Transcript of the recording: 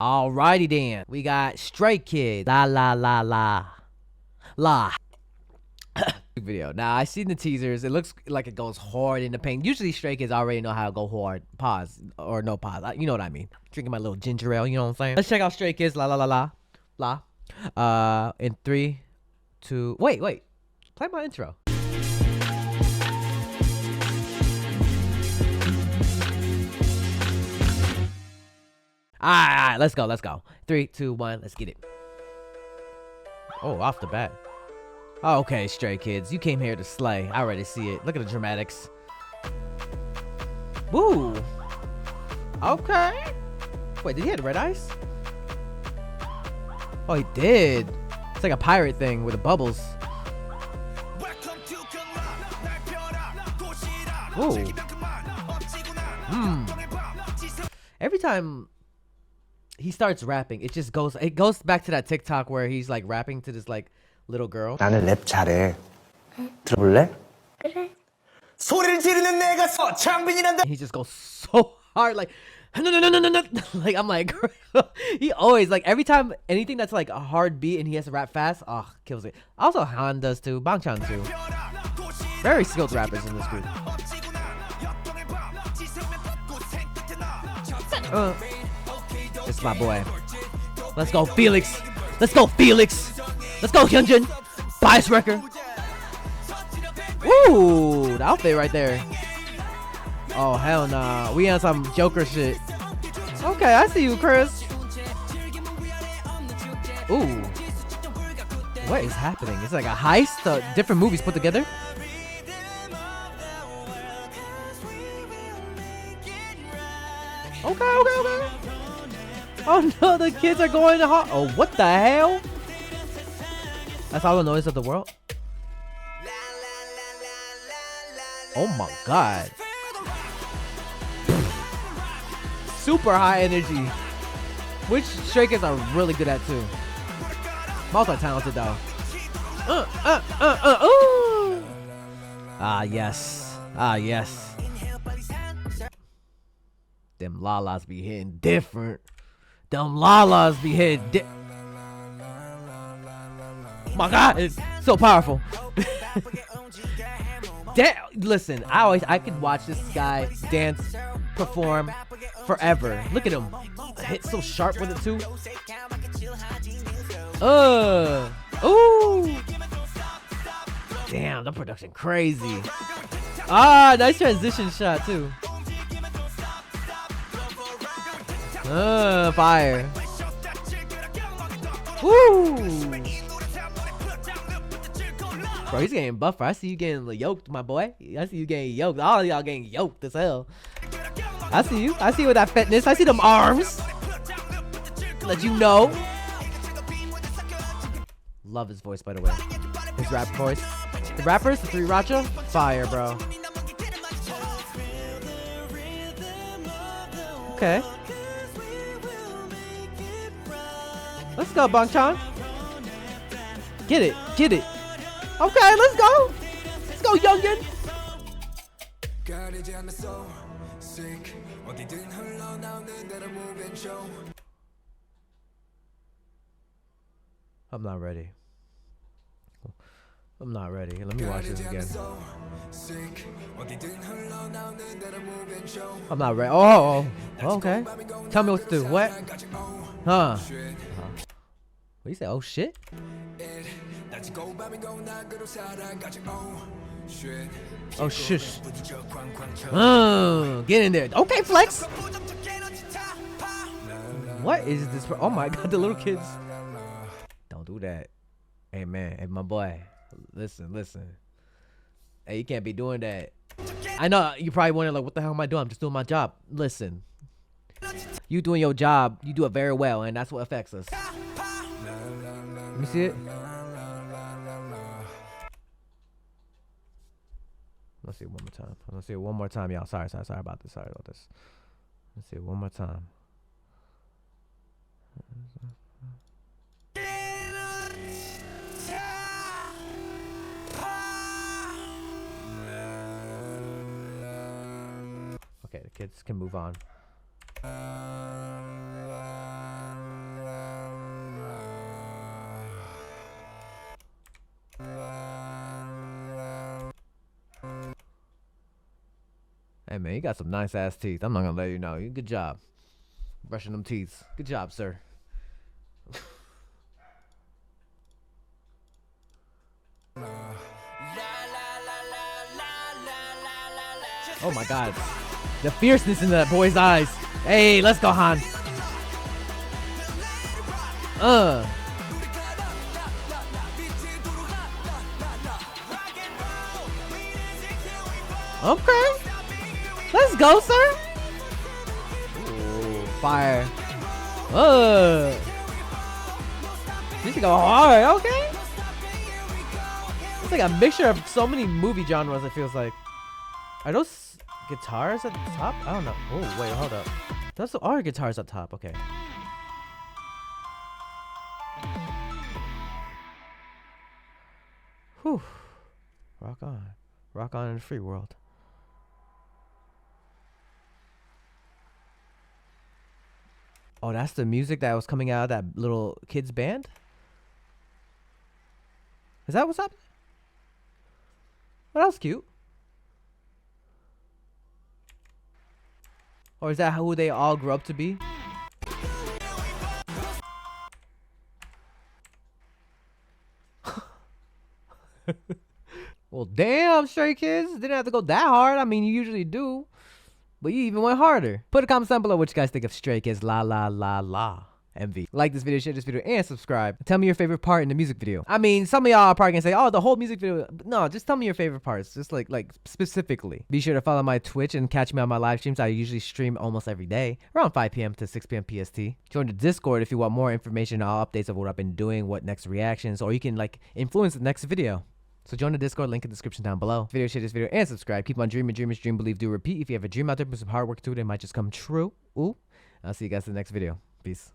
Alrighty then. We got Stray Kids. La la la la. La. Video. Now I seen the teasers. It looks like it goes hard in the paint. Usually Stray Kids already know how to go hard. Pause or no pause. You know what I mean. Drinking my little ginger ale. You know what I'm saying? Let's check out Stray Kids. La la la la la. In 3, 2. Wait. Play my intro. Alright, let's go. 3, 2, 1, let's get it. Oh, off the bat. Okay, Stray Kids, you came here to slay. I already see it. Look at the dramatics. Woo. Okay. Wait, did he have red eyes? Oh, he did. It's like a pirate thing with the bubbles. Ooh. Every time he starts rapping, it goes back to that TikTok where he's like rapping to this like little girl. 나는 랩 잘해. 들어볼래? 그래. 소리를 지르는 내가 서창빈이란다. He just goes so hard, like no. Like I'm like, he always like every time anything that's like a hard beat and he has to rap fast, kills it. Also Han does too, Bangchan too. Very skilled rappers in this group. It's my boy. Let's go, Felix. Let's go, Hyunjin. Bias Wrecker. Ooh, the outfit right there. Oh, hell nah. We on some Joker shit. Okay, I see you, Chris. Ooh. What is happening? It's like a heist? Different movies put together? Okay. Oh no, the kids are going to oh, what the hell? That's all the noise of the world? Oh my god. Super high energy. Which Stray Kids are really good at too. Multi-talented though. Ooh. Yes. Them lalas be hitting different. My god, it's so powerful. Listen, I could watch this guy dance, perform forever. Look at him. Hit so sharp with it too. Ooh. Damn, the production crazy. Nice transition shot too. Fire. Woo. Bro, he's getting buffer. I see you getting yoked, my boy. I see you getting yoked. All of y'all getting yoked as hell. I see you. I see you with that fitness. I see them arms. Let you know. Love his voice, by the way. His rap voice. The rappers, the 3 Racha, fire, bro. Okay. Let's go, Bangchan. Get it. Okay, let's go. Let's go, youngin. I'm not ready. Let me watch this again. I'm not ready. Oh, okay. Tell me what to do. What? Huh? What you say? Oh shit. Oh shush. Get in there. Okay, Flex. What is this? Oh my god, the little kids. Don't do that. Hey man, hey my boy. Listen. Hey, you can't be doing that. I know you probably wondering like, what the hell am I doing? I'm just doing my job. Listen. You doing your job, you do it very well, and that's what affects us. Let me see it. Let's see it one more time. Let's see it one more time, y'all. Sorry about this. Let's see it one more time. Okay, the kids can move on. Hey man, you got some nice ass teeth. I'm not gonna let you know. Good job brushing them teeth. Good job, sir. Oh my god. The fierceness in that boy's eyes. Hey, let's go, Han. Okay. Let's go, sir. Ooh, fire. You should go hard, okay? It's like a mixture of so many movie genres, it feels like. Are those guitars at the top? I don't know. Oh, wait, hold up. Those are guitars up top, okay. Whew. Rock on. Rock on in the free world. Oh, that's the music that was coming out of that little kid's band? Is that what's up? Well, that was cute. Or is that who they all grew up to be? Well, damn, Stray Kids. Didn't have to go that hard. I mean, you usually do. But you even went harder. Put a comment down below what you guys think of Stray Kids La La La La MV. Like this video, share this video, and subscribe. Tell me your favorite part in the music video. I mean, some of y'all are probably gonna say, oh, the whole music video. No, just tell me your favorite parts. Just like specifically. Be sure to follow my Twitch and catch me on my live streams. I usually stream almost every day, around 5 p.m. to 6 p.m. PST. Join the Discord if you want more information and all updates of what I've been doing, what next reactions, or you can like influence the next video. So join the Discord, link in the description down below. Video, share this video, and subscribe. Keep on dreaming, dreamers, dream, believe, do, repeat. If you have a dream out there, put some hard work to it, it might just come true. Ooh. I'll see you guys in the next video. Peace.